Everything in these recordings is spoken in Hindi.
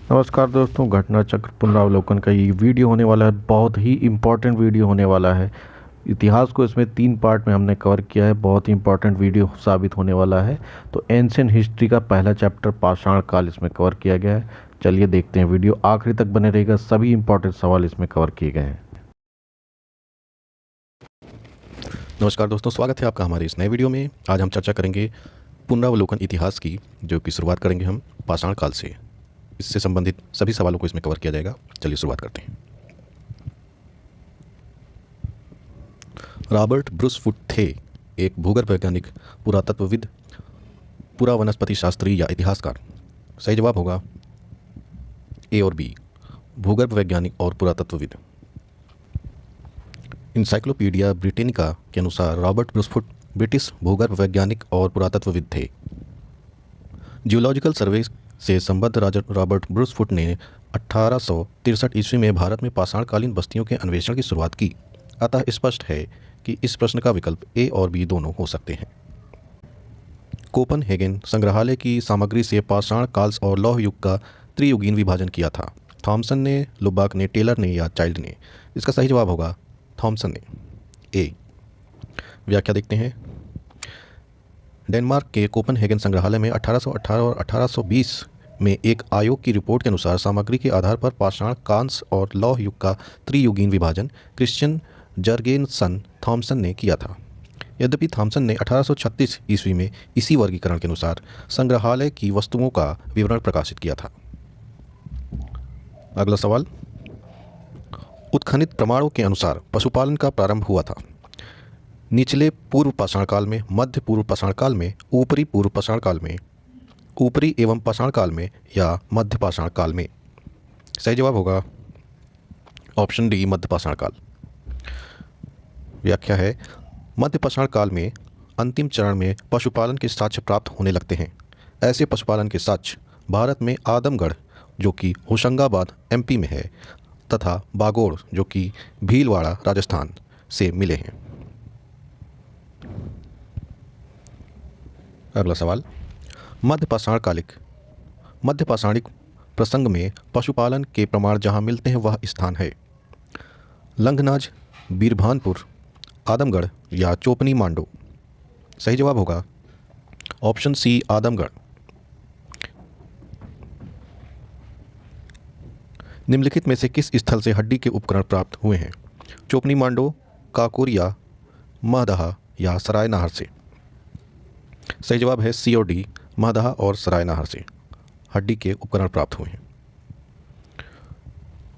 नमस्कार दोस्तों, घटना चक्र पुनरावलोकन का ये वीडियो होने वाला है। बहुत ही इम्पोर्टेंट वीडियो होने वाला है। इतिहास को इसमें 3 पार्ट में हमने कवर किया है। बहुत ही इम्पोर्टेंट वीडियो साबित होने वाला है। तो एंशियंट हिस्ट्री का पहला चैप्टर पाषाण काल इसमें कवर किया गया है। चलिए देखते हैं, वीडियो आखिरी तक बने रहेगा। सभी इम्पोर्टेंट सवाल इसमें कवर किए गए हैं। नमस्कार दोस्तों, स्वागत है आपका हमारे इस नए वीडियो में। आज हम चर्चा करेंगे पुनरावलोकन इतिहास की, जो कि शुरुआत करेंगे हम पाषाण काल से। इससे संबंधित सभी सवालों को इसमें कवर किया जाएगा। चलिए शुरुआत करते हैं। रॉबर्ट ब्रूस फुट थे एक भूगर्भ वैज्ञानिक, पुरातत्वविद, पुरा वनस्पति शास्त्री या इतिहासकार। सही जवाब होगा ए और बी, भूगर्भ वैज्ञानिक और पुरातत्वविद। इंसाइक्लोपीडिया ब्रिटेनिका के अनुसार रॉबर्ट ब्रूसफुट ब्रिटिश भूगर्भ वैज्ञानिक और पुरातत्वविद थे। जियोलॉजिकल सर्वे से संबद्ध रॉबर्ट ब्रूसफुट ने 1863 ईस्वी में भारत में पाषाणकालीन बस्तियों के अन्वेषण की शुरुआत की। अतः स्पष्ट है कि इस प्रश्न का विकल्प ए और बी दोनों हो सकते हैं। कोपनहेगन संग्रहालय की सामग्री से पाषाण काल और लौह युग का त्रियुगीन विभाजन किया था। थॉमसन ने, लुबाक ने, टेलर ने या चाइल्ड ने? इसका सही जवाब होगा थॉमसन ने, ए। व्याख्या देखते हैं। डेनमार्क के कोपनहेगन संग्रहालय में 1818 और 1820 में एक आयोग की रिपोर्ट के अनुसार सामग्री के आधार पर पाषाण, कांस्य और लौह युग का त्रियुगीन विभाजन क्रिश्चियन जर्गेनसन थॉमसन ने किया था। यद्यपि थॉमसन ने 1836 ईस्वी में इसी वर्गीकरण के अनुसार संग्रहालय की वस्तुओं का विवरण प्रकाशित किया था। अगला सवाल, उत्खनित प्रमाणों के अनुसार पशुपालन का प्रारंभ हुआ था। निचले पूर्व पाषाण काल में, मध्य पूर्व पाषाण काल में, ऊपरी पूर्व पाषाण काल में, ऊपरी एवं पाषाण काल में या मध्य पाषाण काल में? सही जवाब होगा ऑप्शन डी, मध्य पाषाण काल। व्याख्या है, मध्य पाषाण काल में अंतिम चरण में पशुपालन के साक्ष्य प्राप्त होने लगते हैं। ऐसे पशुपालन के साक्ष्य भारत में आदमगढ़, जो कि होशंगाबाद एमपी में है, तथा बागोड़, जो कि भीलवाड़ा राजस्थान से मिले हैं। अगला सवाल, मध्य पाषाणिक प्रसंग में पशुपालन के प्रमाण जहाँ मिलते हैं वह स्थान है लंघनाज, बीरभानपुर, आदमगढ़ या चोपनी मांडो? सही जवाब होगा ऑप्शन सी, आदमगढ़। निम्नलिखित में से किस स्थल से हड्डी के उपकरण प्राप्त हुए हैं? चोपनी मांडो, काकोरिया, महदहा या सरायनाहर से? सही जवाब है सी और डी, महदहा और सरायनाहर से हड्डी के उपकरण प्राप्त हुए हैं।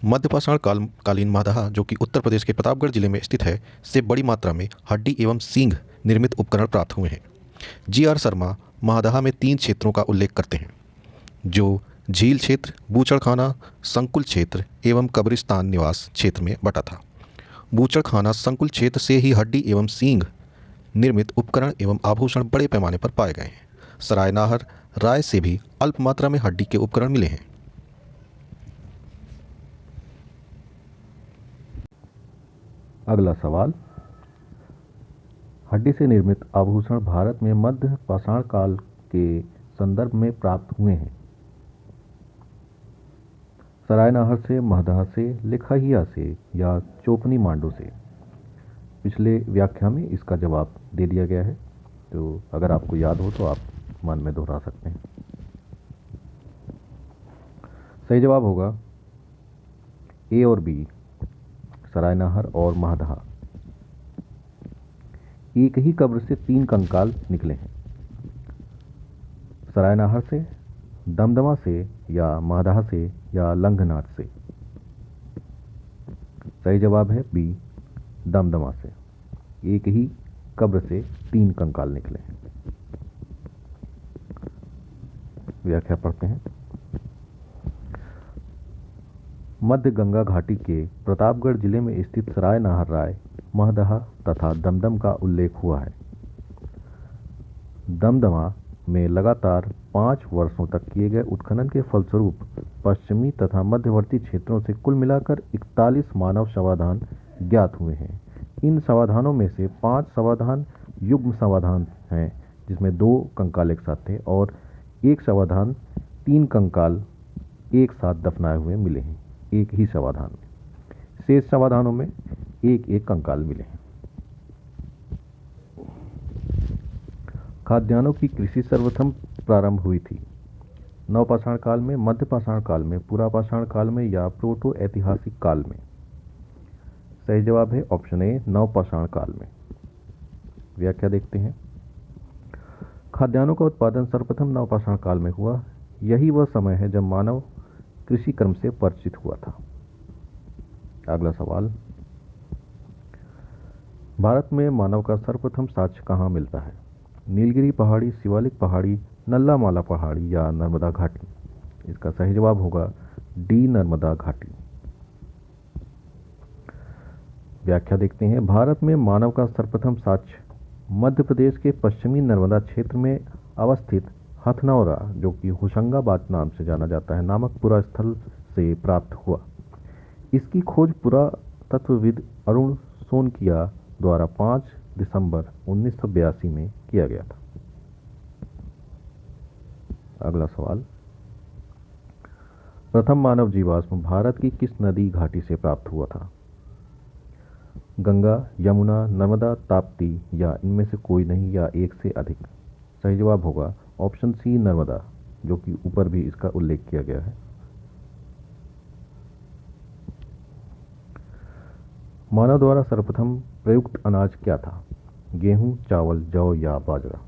मध्यपाषाण कालीन महदहा, जो कि उत्तर प्रदेश के प्रतापगढ़ जिले में स्थित है, से बड़ी मात्रा में हड्डी एवं सींग निर्मित उपकरण प्राप्त हुए हैं। जी.आर. शर्मा महदहा में 3 क्षेत्रों का उल्लेख करते हैं, जो झील क्षेत्र, बूचड़खाना, संकुल क्षेत्र एवं कब्रिस्तान निवास क्षेत्र में बटा था। बूचड़खाना संकुल क्षेत्र से ही हड्डी एवं सींग निर्मित उपकरण एवं आभूषण बड़े पैमाने पर पाए गए हैं। सरायनाहर राय से भी अल्प मात्रा में हड्डी के उपकरण मिले हैं। अगला सवाल, हड्डी से निर्मित आभूषण भारत में मध्य पाषाण काल के संदर्भ में प्राप्त हुए हैं। सरायनाहर से, महदहा से, लिखाहिया से या चोपनी मांडो से? पिछले व्याख्या में इसका जवाब दे दिया गया है, तो अगर आपको याद हो तो आप मन में दोहरा सकते हैं। सही जवाब होगा ए और बी, सरायनाहर और महदहा। एक ही कब्र से 3 कंकाल निकले हैं, सरायनाहर से, दमदमा से या महदहा से या लंघनाथ से? सही जवाब है बी, दमदमा से। एक ही कब्र से 3 कंकाल निकले हैं। व्याख्या पढ़ते हैं। मध्य गंगा घाटी के प्रतापगढ़ जिले में स्थित सरायनाहर राय, महदहा तथा दमदम का उल्लेख हुआ है। दमदमा में लगातार 5 वर्षों तक किए गए उत्खनन के फलस्वरूप पश्चिमी तथा मध्यवर्ती क्षेत्रों से कुल मिलाकर 41 मानव समाधान ज्ञात हुए हैं। इन समाधानों में से 5 समाधान युग्म समाधान हैं, जिसमें 2 कंकाल एक साथ थे, और एक समाधान 3 कंकाल एक साथ दफनाए हुए मिले हैं, एक ही शवाधान में। शेष शवाधानों में एक एक कंकाल मिले हैं। खाद्यान्नों की कृषि सर्वप्रथम प्रारंभ हुई थी नवपाषाण काल में, मध्यपाषाण काल में, पुरापाषाण काल में या प्रोटो ऐतिहासिक काल में। सही जवाब है ऑप्शन ए, नवपाषाण काल में। व्याख्या देखते हैं। खाद्यान्नों का उत्पादन सर्वप्रथम नवपाषाण काल में हुआ। यही वह समय है जब मानव कृषि कर्म से परिचित हुआ था। अगला सवाल, भारत में मानव का सर्वप्रथम साक्ष्य कहाँ मिलता है? नीलगिरी पहाड़ी, शिवालिक पहाड़ी, नल्ला माला पहाड़ी या नर्मदा घाटी। इसका सही जवाब होगा डी, नर्मदा घाटी। व्याख्या देखते हैं। भारत में मानव का सर्वप्रथम साक्ष्य मध्य प्रदेश के पश्चिमी नर्मदा क्षेत्र में अवस्थित हथनौरा, जो कि होशंगाबाद नाम से जाना जाता है, नामक पुरा स्थल से प्राप्त हुआ। इसकी खोज पुरातत्वविद अरुण सोनकिया द्वारा 5 दिसंबर 1982 में किया गया था। अगला सवाल, प्रथम मानव जीवाश्म भारत की किस नदी घाटी से प्राप्त हुआ था? गंगा, यमुना, नर्मदा, ताप्ती या इनमें से कोई नहीं या एक से अधिक। सही जवाब होगा ऑप्शन सी, नर्मदा, जो कि ऊपर भी इसका उल्लेख किया गया है। मानव द्वारा सर्वप्रथम प्रयुक्त अनाज क्या था? गेहूं, चावल, जौ या बाजरा।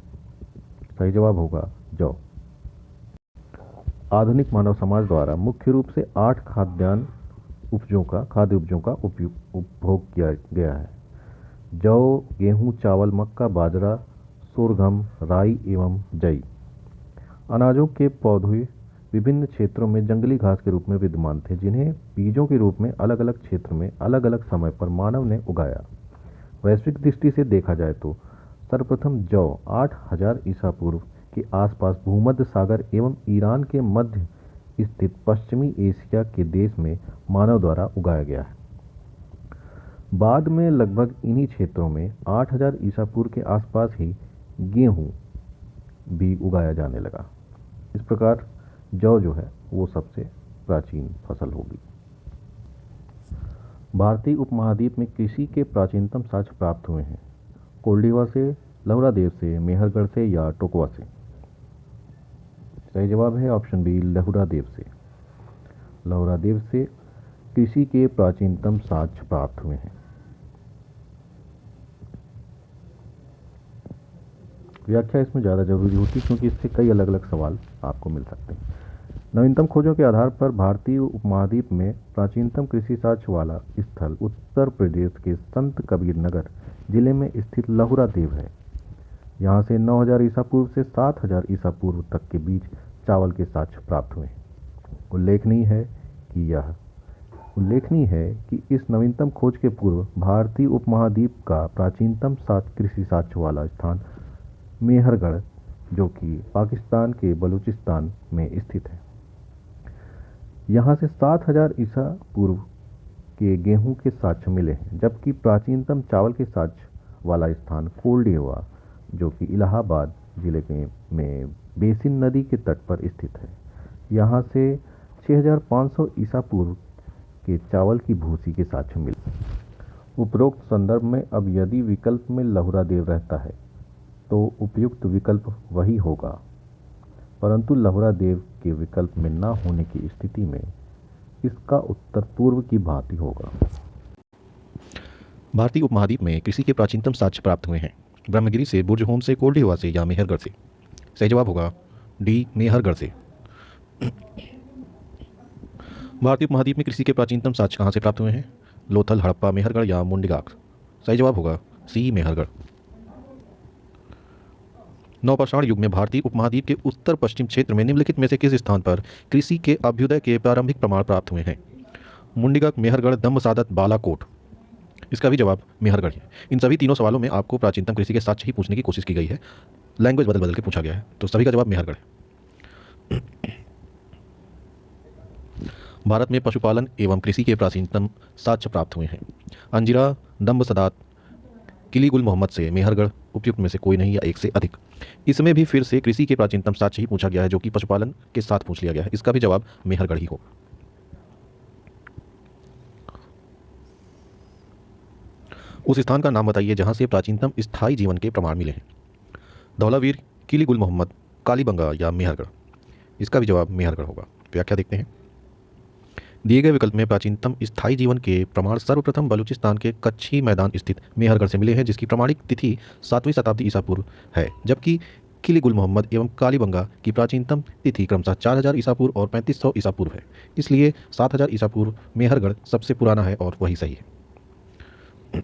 सही जवाब होगा जौ। आधुनिक मानव समाज द्वारा मुख्य रूप से 8 खाद्य उपजों का उपभोग किया गया है। जौ, गेहूं, चावल, मक्का, बाजरा, सोरगम, राई एवं जई। अनाजों के पौधे विभिन्न क्षेत्रों में जंगली घास के रूप में विद्यमान थे, जिन्हें बीजों के रूप में अलग अलग क्षेत्र में अलग अलग समय पर मानव ने उगाया। वैश्विक दृष्टि से देखा जाए तो सर्वप्रथम जौ 8000 ईसा पूर्व के आसपास भूमध्य सागर एवं ईरान के मध्य स्थित पश्चिमी एशिया के देश में मानव द्वारा उगाया गया है। बाद में लगभग इन्हीं क्षेत्रों में 8000 ईसा पूर्व के आसपास ही गेहूं भी उगाया जाने लगा। इस प्रकार जौ जो है वो सबसे प्राचीन फसल होगी। भारतीय उपमहाद्वीप में कृषि के प्राचीनतम साक्ष्य प्राप्त हुए हैं। कोल्डिवा से, लहुरा देव से, मेहरगढ़ से या टोकवा से। सही जवाब है ऑप्शन बी, लहुरा देव से। लहुरा देव से कृषि के प्राचीनतम साक्ष्य प्राप्त हुए हैं। व्याख्या इसमें ज़्यादा जरूरी होती है क्योंकि इससे कई अलग अलग सवाल आपको मिल सकते हैं। नवीनतम खोजों के आधार पर भारतीय उपमहाद्वीप में प्राचीनतम कृषि साक्ष्य वाला स्थल उत्तर प्रदेश के संत कबीर नगर जिले में स्थित लहुरा देव है। यहाँ से 9000 ईसा पूर्व से 7000 ईसा पूर्व तक के बीच चावल के साक्ष्य प्राप्त हुए हैं। उल्लेखनीय है कि इस नवीनतम खोज के पूर्व भारतीय उपमहाद्वीप का प्राचीनतम कृषि साक्ष्य वाला स्थान मेहरगढ़, जो कि पाकिस्तान के बलूचिस्तान में स्थित है। यहाँ से 7000 ईसा पूर्व के गेहूं के साक्ष्य मिले हैं, जबकि प्राचीनतम चावल के साक्ष्य वाला स्थान कोल्डिवा, जो कि इलाहाबाद जिले में बेसिन नदी के तट पर स्थित है। यहाँ से 6500 ईसा पूर्व के चावल की भूसी के साक्ष्य मिले। उपरोक्त संदर्भ में अब यदि विकल्प में लहुरा देव रहता है तो उपयुक्त विकल्प वही होगा, परंतु लहुरा देव के विकल्प में न होने की स्थिति में इसका उत्तर पूर्व की भांति होगा। भारतीय उपमहाद्वीप में कृषि के प्राचीनतम साक्ष्य प्राप्त हुए हैं। ब्रह्मगिरी से, बुर्जहोम से, कोल्डिवा से या मेहरगढ़ से। सही जवाब होगा डी, मेहरगढ़ से। भारतीय उपमहाद्वीप में कृषि के प्राचीनतम साक्ष्य कहाँ से प्राप्त हुए हैं? लोथल, हड़प्पा, मेहरगढ़ या मुंडीगाक। सही जवाब होगा सी, मेहरगढ़। नवपाषाण युग में भारतीय उपमहाद्वीप के उत्तर पश्चिम क्षेत्र में निम्नलिखित में से किस स्थान पर कृषि के अभ्युदय के प्रारंभिक प्रमाण प्राप्त हुए हैं? मुंडीगक, मेहरगढ़, दम्बसादत, बालाकोट। इसका भी जवाब मेहरगढ़ है। इन सभी तीनों सवालों में आपको प्राचीनतम कृषि के साक्ष्य ही पूछने की कोशिश की गई है, लैंग्वेज बदल बदल के पूछा गया है, तो सभी का जवाब मेहरगढ़ है। भारत में पशुपालन एवं कृषि के प्राचीनतम साक्ष्य प्राप्त हुए हैं। अंजिरा, दम्बसादात, किली गुल मोहम्मद से, मेहरगढ़, उपयुक्त में से कोई नहीं या एक से अधिक। इसमें भी फिर से कृषि के प्राचीनतम साक्ष्य ही पूछा गया है, जो कि पशुपालन के साथ पूछ लिया गया है। इसका भी जवाब मेहरगढ़ ही होगा। उस स्थान का नाम बताइए जहां से प्राचीनतम स्थायी जीवन के प्रमाण मिले हैं। धौलावीर, किली गुल मोहम्मद, कालीबंगा या मेहरगढ़। इसका भी जवाब मेहरगढ़ होगा। व्याख्या देखते हैं। दिए गए विकल्प में प्राचीनतम स्थायी जीवन के प्रमाण सर्वप्रथम बलूचिस्तान के कच्छी मैदान स्थित मेहरगढ़ से मिले हैं, जिसकी प्रमाणिक तिथि 7वीं शताब्दी ईसा पूर्व है, जबकि किली गुल मोहम्मद एवं कालीबंगा की प्राचीनतम तिथि क्रमशः 4000 ईसा पूर्व और 3500 ईसा पूर्व है। इसलिए 7000 ईसा पूर्व मेहरगढ़ सबसे पुराना है और वही सही है।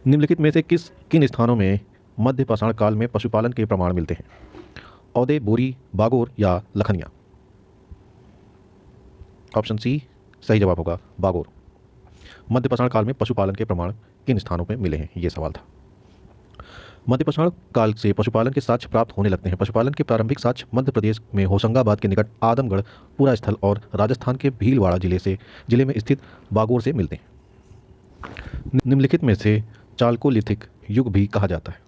निम्नलिखित में से किन स्थानों में मध्य पाषाण काल में पशुपालन के प्रमाण मिलते हैं? औदे, बोरी, बागोर या लखनिया। ऑप्शन सी सही जवाब होगा, बागोर। मध्य पाषाण काल में पशुपालन के प्रमाण किन स्थानों में मिले हैं, ये सवाल था। मध्य पाषाण काल से पशुपालन के साक्ष्य प्राप्त होने लगते हैं। पशुपालन के प्रारंभिक साक्ष्य मध्य प्रदेश में होशंगाबाद के निकट आदमगढ़ पूरा स्थल और राजस्थान के भीलवाड़ा जिले में स्थित बागोर से मिलते हैं। निम्नलिखित में से चालकोलिथिक युग भी कहा जाता है।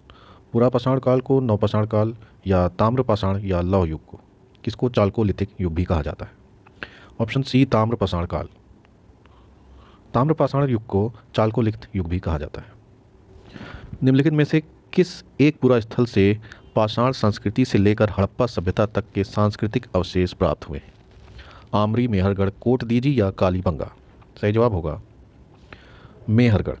पुरापाषाण काल को नवपाषाण काल या ताम्रपाषाण या लौह युग को किसको चालकोलिथिक युग भी कहा जाता है? ऑप्शन सी ताम्रपाषाण काल। ताम्रपाषाण युग को चालकोलिथिक युग भी कहा जाता है। निम्नलिखित में से किस एक पुरा स्थल से पाषाण संस्कृति से लेकर हड़प्पा सभ्यता तक के सांस्कृतिक अवशेष प्राप्त हुए हैं? आमरी, मेहरगढ़, कोटदीजी या कालीबंगा। सही जवाब होगा मेहरगढ़।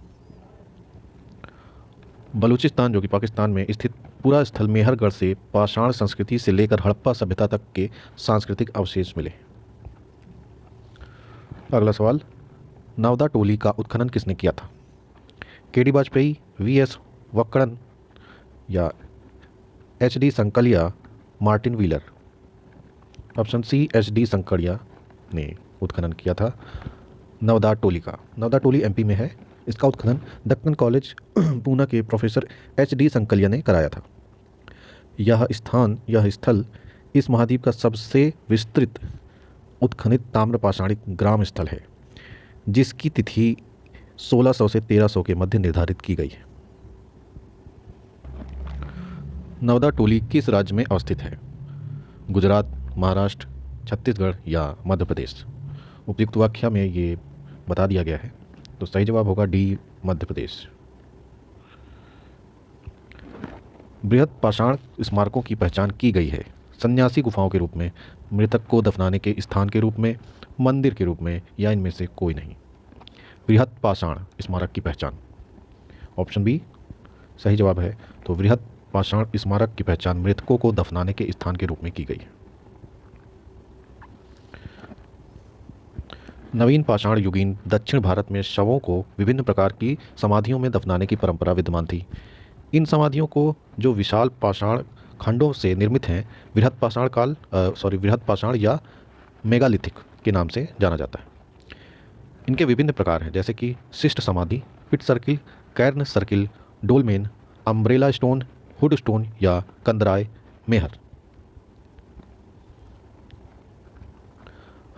बलूचिस्तान जो कि पाकिस्तान में स्थित पूरा स्थल मेहरगढ़ से पाषाण संस्कृति से लेकर हड़प्पा सभ्यता तक के सांस्कृतिक अवशेष मिले। अगला सवाल, नवदा टोली का उत्खनन किसने किया था? के.डी. वाजपेयी, वी.एस. वक्कडन या H D. Sankalia, Martin Wheeler. Option C H D. Sankalia ने उत्खनन किया था नवदा टोली का। नवदा टोली एमपी में है। इसका उत्खनन दक्कन कॉलेज पूना के प्रोफेसर एच.डी. संकलिया ने कराया था। यह स्थल इस महाद्वीप का सबसे विस्तृत उत्खनित ताम्रपाषाणिक ग्राम स्थल है, जिसकी तिथि 1600 से 1300 के मध्य निर्धारित की गई है। नवदा टोली किस राज्य में अवस्थित है? गुजरात, महाराष्ट्र, छत्तीसगढ़ या मध्य प्रदेश। उपयुक्त व्याख्या में ये बता दिया गया है, तो सही जवाब होगा डी, मध्य प्रदेश। बृहद पाषाण स्मारकों की पहचान की गई है सन्यासी गुफाओं के रूप में, मृतक को दफनाने के स्थान के रूप में, मंदिर के रूप में, या इनमें से कोई नहीं। बृहद पाषाण स्मारक की पहचान ऑप्शन बी सही जवाब है। तो बृहद पाषाण स्मारक की पहचान मृतकों को दफनाने के स्थान के रूप में की गई है। नवीन पाषाण युगीन दक्षिण भारत में शवों को विभिन्न प्रकार की समाधियों में दफनाने की परंपरा विद्यमान थी। इन समाधियों को जो विशाल पाषाण खंडों से निर्मित हैं बृहद पाषाण या मेगालिथिक के नाम से जाना जाता है। इनके विभिन्न प्रकार हैं, जैसे कि शिष्ट समाधि, pit circle, cairn circle, dolmen, umbrella stone, hood stone या कंदराय मेहर।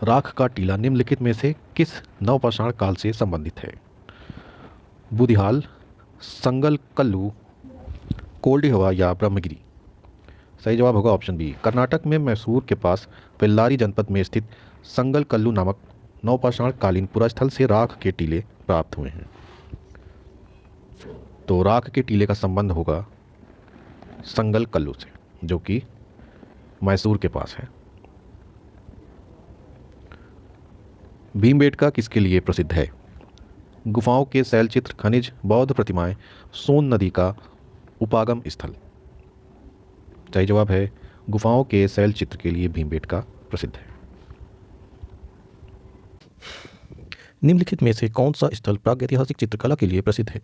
राख का टीला निम्नलिखित में से किस नवपाषाण काल से संबंधित है? बुधिहाल, संगल कल्लू, कोल्डिहवा या ब्रह्मगिरी। सही जवाब होगा ऑप्शन बी। कर्नाटक में मैसूर के पास बेल्लारी जनपद में स्थित संगल कल्लू नामक नवपाषाण कालीन पुरास्थल से राख के टीले प्राप्त हुए हैं। तो राख के टीले का संबंध होगा संगल कल्लू से, जो कि मैसूर के पास है। भीमबेटका किसके लिए प्रसिद्ध है? गुफाओं के शैलचित्र, खनिज, बौद्ध प्रतिमाएं, सोन नदी का उपागम स्थल। सही जवाब है गुफाओं के शैलचित्र के लिए भीमबेटका प्रसिद्ध है। निम्नलिखित में से कौन सा स्थल प्रागैतिहासिक चित्रकला के लिए प्रसिद्ध है?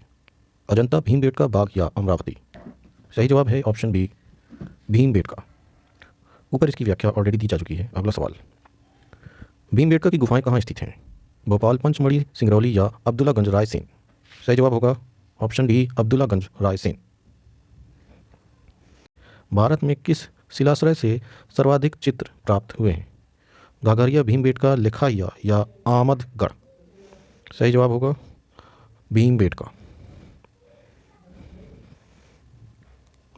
अजंता, भीमबेटका, बाग या अमरावती। सही जवाब है ऑप्शन बी, भीमबेटका। ऊपर इसकी व्याख्या ऑलरेडी दी जा चुकी है। अगला सवाल, भीमबेटका की गुफाएं कहाँ स्थित हैं? भोपाल, पंचमढ़ी, सिंगरौली या अब्दुल्लागंज रायसेन। सही जवाब होगा ऑप्शन डी, अब्दुल्लागंज रायसेन। भारत में किस शिलाश्रय से सर्वाधिक चित्र प्राप्त हुए हैं? घाघरिया, भीमबेटका, लेखाइया या आमदगढ़। सही जवाब होगा भीमबेटका।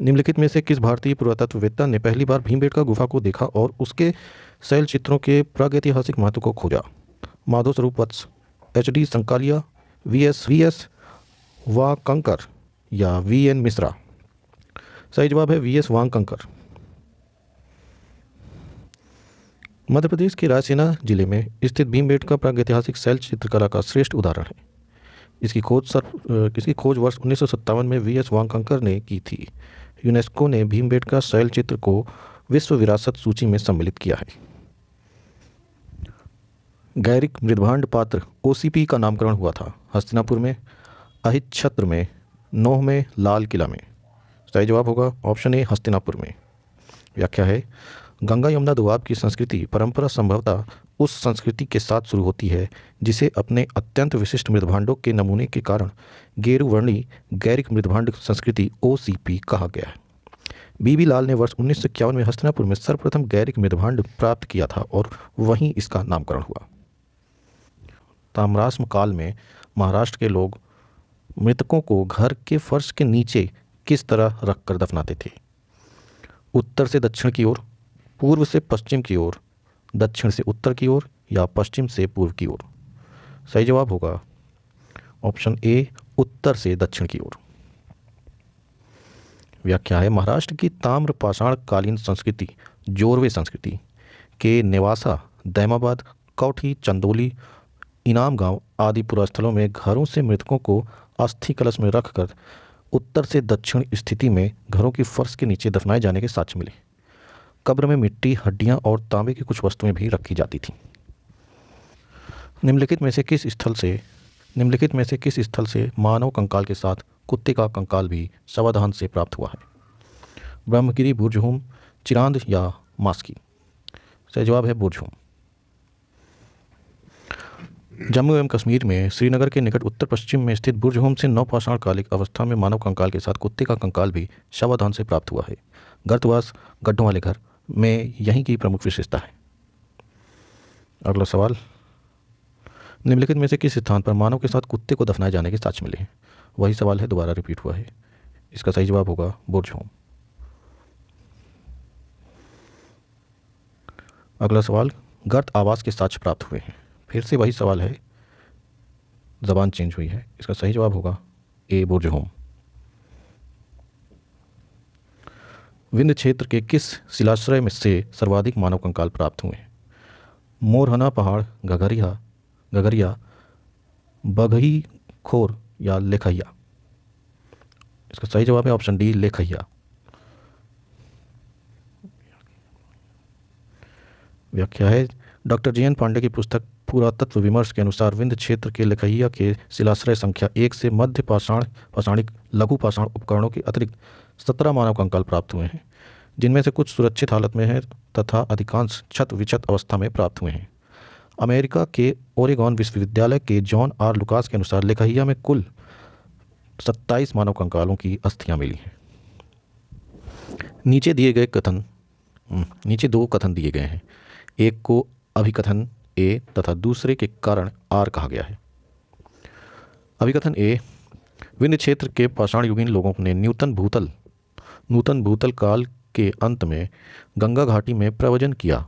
निम्नलिखित में से किस भारतीय पुरातत्ववेत्ता ने पहली बार भीमबेटका गुफा को देखा और उसके शैल चित्रों के प्रागैतिहासिक महत्व को खोजा? Madhav Swarup Vats, H D Sankalia, V S Wakankar या वी एन मिश्रा? सही जवाब है वी एस वांगकंकर। मध्य प्रदेश के रायसेना जिले में स्थित भीमबेटका प्रागैतिहासिक शैल चित्रकला का श्रेष्ठ उदाहरण है। इसकी खोज वर्ष 1957 में वी एस वांगकंकर ने की थी। यूनेस्को ने भीमबेटका शैल चित्र को विश्व विरासत सूची में सम्मिलित किया है। गैरिक मृदभांड पात्र ओसीपी का नामकरण हुआ था? हस्तिनापुर में, अहिच्छत्र में, नोह में, लाल किला में? सही जवाब होगा ऑप्शन ए हस्तिनापुर में। व्याख्या है, गंगा यमुना दोआब की संस्कृति परंपरा संभवतः उस संस्कृति के साथ शुरू होती है जिसे अपने अत्यंत विशिष्ट मृदभांडों के नमूने के कारण गेरुवर्णी गैरिक मृदभांड संस्कृति ओसीपी कहा गया है। बीबी लाल ने वर्ष 1951 में हस्तिनापुर में सर्वप्रथम गैरिक मृदभांड प्राप्त किया था और वहीं इसका नामकरण हुआ। ताम्राश्म काल में महाराष्ट्र के लोग मृतकों को घर के फर्श के नीचे किस तरह रखकर दफनाते थे? उत्तर से दक्षिण की ओर, पूर्व से पश्चिम की ओर, दक्षिण से उत्तर की ओर या पश्चिम से पूर्व की ओर? सही जवाब होगा ऑप्शन ए उत्तर से दक्षिण की ओर। व्याख्या है, महाराष्ट्र की ताम्र पाषाण कालीन संस्कृति जोरवे संस्कृति के नेवासा, दैमाबाद, कौठी, चंदोली, इनाम गांव आदि पुरास्थलों में घरों से मृतकों को अस्थि कलश में रखकर उत्तर से दक्षिण स्थिति में घरों की फर्श के नीचे दफनाए जाने के साक्ष्य मिले। कब्र में मिट्टी, हड्डियां और तांबे की कुछ वस्तुएं भी रखी जाती थीं। निम्नलिखित में से किस स्थल से मानव कंकाल के साथ कुत्ते का कंकाल भी शवाधान से प्राप्त हुआ है? ब्रह्मगिरी, बुर्जहूम, चिरांद या मास्की? सही जवाब है बुर्जहूम। जम्मू एवं कश्मीर में श्रीनगर के निकट उत्तर पश्चिम में स्थित बुर्जहूम से नवपाषाण कालिक अवस्था में मानव कंकाल के साथ कुत्ते का कंकाल भी शवाधान से प्राप्त हुआ है। गर्तवास, गड्ढों वाले घर में यहीं की प्रमुख विशेषता है। अगला सवाल, निम्नलिखित में से किस स्थान पर मानव के साथ कुत्ते को दफनाए जाने के साक्ष्य मिले हैं? वही सवाल है, दोबारा रिपीट हुआ है। इसका सही जवाब होगा बुर्जहूम। अगला सवाल, गर्त आवास के साक्ष्य प्राप्त हुए हैं? फिर से वही सवाल है, जबान चेंज हुई है। इसका सही जवाब होगा ए बुर्जहूम। विंध्य क्षेत्र के किस शिलाश्रय में से सर्वाधिक मानव कंकाल प्राप्त हुए हैं? मोरहना पहाड़, गगरिया, बघई खोर या लेखैया? इसका सही जवाब है ऑप्शन डी लेखैया। व्याख्या है, डॉक्टर जी एन पांडे की पुस्तक पुरातत्व विमर्श के अनुसार विंध्य क्षेत्र के लेखैया के शिलाश्रय संख्या 1 से मध्य पाषाणिक लघु पाषाण उपकरणों के अतिरिक्त 17 मानव कंकाल प्राप्त हुए हैं, जिनमें से कुछ सुरक्षित हालत में हैं तथा अधिकांश क्षत विक्षत अवस्था में प्राप्त हुए हैं। अमेरिका के ओरेगॉन विश्वविद्यालय के जॉन आर लुकास के अनुसार लेखैया में कुल 27 मानव कंकालों की अस्थियां मिली हैं। नीचे दो कथन दिए गए हैं। एक को अभिकथन ए तथा दूसरे के कारण आर कहा गया है। अभिकथन ए, विंध्य क्षेत्र के पाषाणयुगीन लोगों ने नूतन भूतल काल के अंत में गंगा घाटी में प्रव्रजन किया।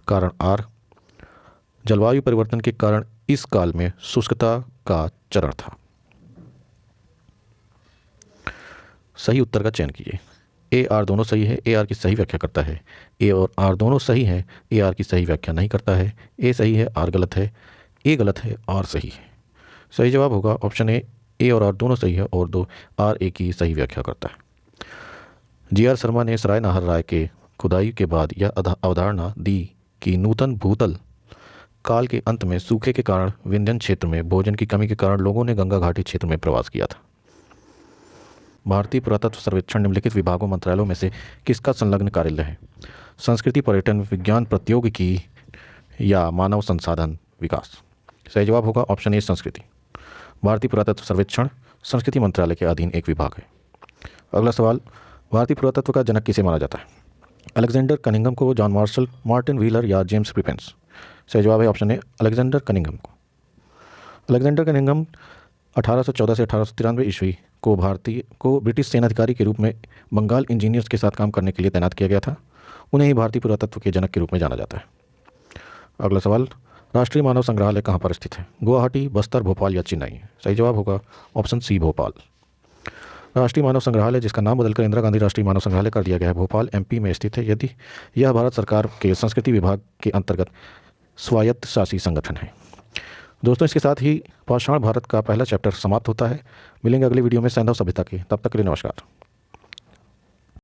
कारण आर, जलवायु परिवर्तन के कारण इस काल में शुष्कता का चरण था। सही उत्तर का चयन कीजिए। ए आर दोनों सही है, ए आर की सही व्याख्या करता है। ए और आर दोनों सही हैं, ए आर की सही व्याख्या नहीं करता है। ए सही है, आर गलत है। ए गलत है, आर सही है। सही जवाब होगा ऑप्शन ए और आर दोनों सही है और दो आर ए की सही व्याख्या करता है। जी.आर. शर्मा ने सराय नाहर राय के खुदाई के बाद यह अवधारणा दी कि नूतन भूतल काल के अंत में सूखे के कारण विंध्यन क्षेत्र में भोजन की कमी के कारण लोगों ने गंगा घाटी क्षेत्र में प्रवास किया था। भारतीय पुरातत्व सर्वेक्षण निम्नलिखित विभागों मंत्रालयों में से किसका संलग्न कार्यालय है? संस्कृति, पर्यटन, विज्ञान प्रौद्योगिकी या मानव संसाधन विकास? सही जवाब होगा ऑप्शन ए संस्कृति। भारतीय पुरातत्व सर्वेक्षण संस्कृति मंत्रालय के अधीन एक विभाग है। अगला सवाल, भारतीय पुरातत्व का जनक किसे माना जाता है? अलेक्जेंडर कनिंघम को, जॉन मार्शल, मार्टिन व्हीलर या जेम्स प्रिपेंस? सही जवाब है ऑप्शन ए अलेक्जेंडर कनिंघम को। अलेक्जेंडर कनिंघम 1814 से 1893 ईस्वी को ब्रिटिश सेनाधिकारी के रूप में बंगाल इंजीनियर्स के साथ काम करने के लिए तैनात किया गया था। उन्हें ही भारतीय पुरातत्व के जनक के रूप में जाना जाता है। अगला सवाल, राष्ट्रीय मानव संग्रहालय कहाँ पर स्थित है? गुवाहाटी, बस्तर, भोपाल या चेन्नई? सही जवाब होगा ऑप्शन सी, भोपाल। राष्ट्रीय मानव संग्रहालय, जिसका नाम बदलकर इंदिरा गांधी राष्ट्रीय मानव संग्रहालय कर दिया गया है, भोपाल एमपी में स्थित है। यदि यह भारत सरकार के संस्कृति विभाग के अंतर्गत स्वायत्त शासी संगठन है। दोस्तों, इसके साथ ही पाषाण भारत का पहला चैप्टर समाप्त होता है। मिलेंगे अगली वीडियो में सैंधव सभ्यता की। तब तक के लिए नमस्कार।